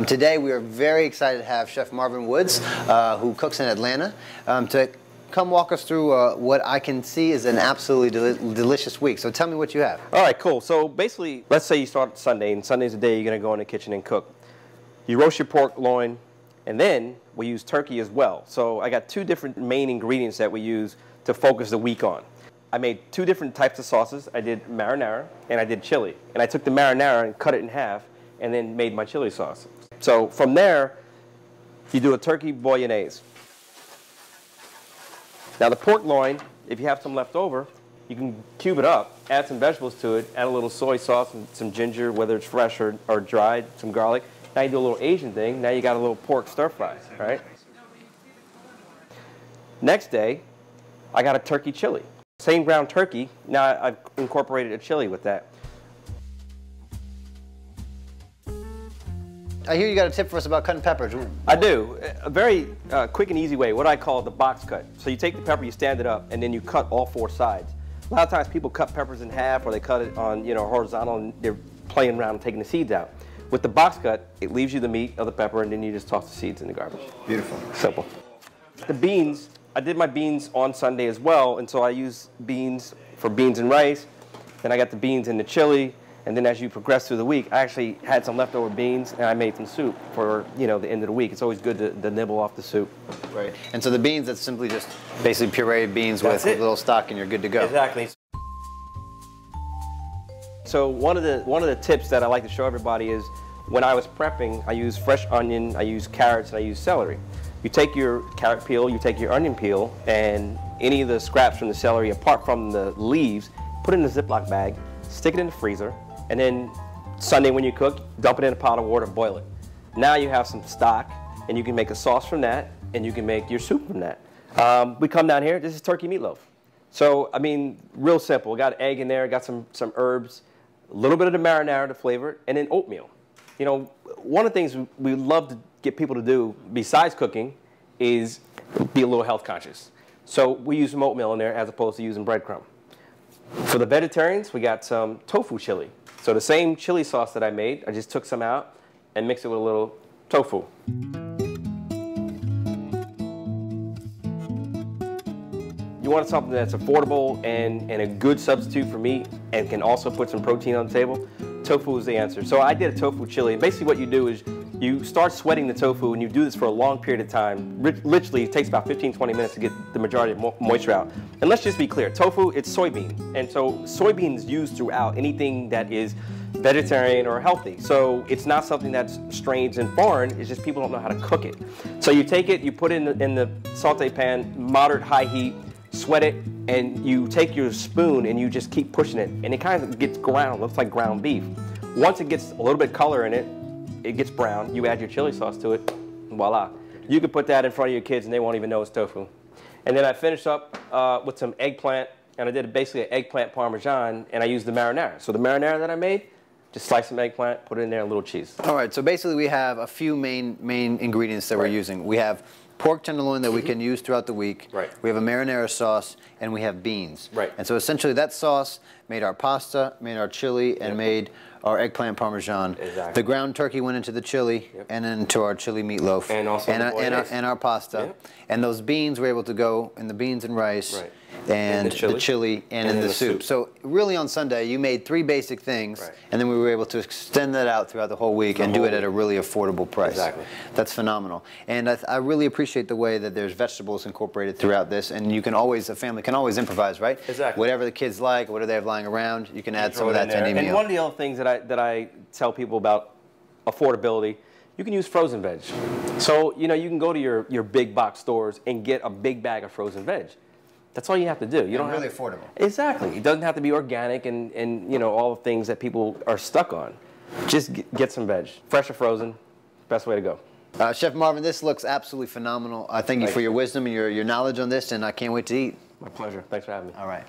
Today we are very excited to have Chef Marvin Woods, who cooks in Atlanta, to come walk us through what I can see is an absolutely delicious week. So tell me what you have. All right, cool. So basically, let's say you start Sunday, and Sunday's the day you're going to go in the kitchen and cook. You roast your pork loin, and then we use turkey as well. So I got two different main ingredients that we use to focus the week on. I made two different types of sauces. I did marinara and I did chili. And I took the marinara and cut it in half and then made my chili sauce. So from there, you do a turkey bolognese. Now the pork loin, if you have some left over, you can cube it up, add some vegetables to it, add a little soy sauce and some ginger, whether it's fresh or dried, some garlic. Now you do a little Asian thing. Now you got a little pork stir fry, right? Next day, I got a turkey chili. Same ground turkey, now I've incorporated a chili with that. I hear you got a tip for us about cutting peppers. I do. A very quick and easy way, what I call the box cut. So you take the pepper, you stand it up, and then you cut all four sides. A lot of times people cut peppers in half or they cut it on, horizontal, and they're playing around and taking the seeds out. With the box cut, it leaves you the meat of the pepper, and then you just toss the seeds in the garbage. Beautiful. Simple. The beans, I did my beans on Sunday as well, and so I use beans for beans and rice. Then I got the beans in the chili, and then as you progress through the week, I actually had some leftover beans, and I made some soup for the end of the week. It's always good to nibble off the soup. Right. And so the beans, that's simply just basically pureed beans with a little stock, and you're good to go. Exactly. So one of the tips that I like to show everybody is when I was prepping, I use fresh onion, I use carrots, and I use celery. You take your carrot peel, you take your onion peel, and any of the scraps from the celery, apart from the leaves, put it in a Ziploc bag, stick it in the freezer, and then Sunday when you cook, dump it in a pot of water, boil it. Now you have some stock, and you can make a sauce from that, and you can make your soup from that. We come down here, this is turkey meatloaf. So, I mean, real simple. We got egg in there, got some herbs, a little bit of the marinara to flavor it, and then oatmeal. One of the things we love to get people to do, besides cooking, is be a little health conscious. So we use some oatmeal in there as opposed to using breadcrumb. For the vegetarians, we got some tofu chili. So the same chili sauce that I made, I just took some out and mixed it with a little tofu. You want something that's affordable and a good substitute for meat and can also put some protein on the table? Tofu is the answer. So I did a tofu chili. And basically what you do is you start sweating the tofu, and you do this for a long period of time. Literally, it takes about 15-20 minutes to get the majority of moisture out. And let's just be clear, tofu, it's soybean. And so soybeans used throughout anything that is vegetarian or healthy. So it's not something that's strange and foreign, it's just people don't know how to cook it. So you take it, you put it in the saute pan, moderate high heat, sweat it, and you take your spoon and you just keep pushing it, and it kind of gets ground, looks like ground beef. Once it gets a little bit color in it, it gets brown, you add your chili sauce to it, and voila. You can put that in front of your kids and they won't even know it's tofu. And then I finished up with some eggplant, and I did basically an eggplant parmesan, and I used the marinara. So the marinara that I made, just slice some eggplant, put it in there, a little cheese. All right, so basically we have a few main ingredients that we're using. We have pork tenderloin that we can use throughout the week. Right. We have a marinara sauce, and we have beans. Right. And so essentially that sauce made our pasta, made our chili, and made our eggplant parmesan. Exactly. The ground turkey went into the chili, and then into our chili meatloaf. And also and our pasta. Yep. And those beans were able to go in the beans and rice. Right. And the chili and in the soup. So really on Sunday you made three basic things, and then we were able to extend that out throughout the whole week and do it at a really affordable price. Exactly. That's phenomenal. And I really appreciate the way that there's vegetables incorporated throughout this, and you can always, a family can always improvise, right? Exactly. Whatever the kids like, whatever they have lying around, you can add some of that to any meal. And one of the other things that I tell people about affordability, you can use frozen veg. So you can go to your big box stores and get a big bag of frozen veg. That's all you have to do. You don't really affordable. Exactly. It doesn't have to be organic and all the things that people are stuck on. Just get some veg, fresh or frozen. Best way to go. Chef Marvin, this looks absolutely phenomenal. I thank you for your wisdom and your knowledge on this, and I can't wait to eat. My pleasure. Thanks for having me. All right.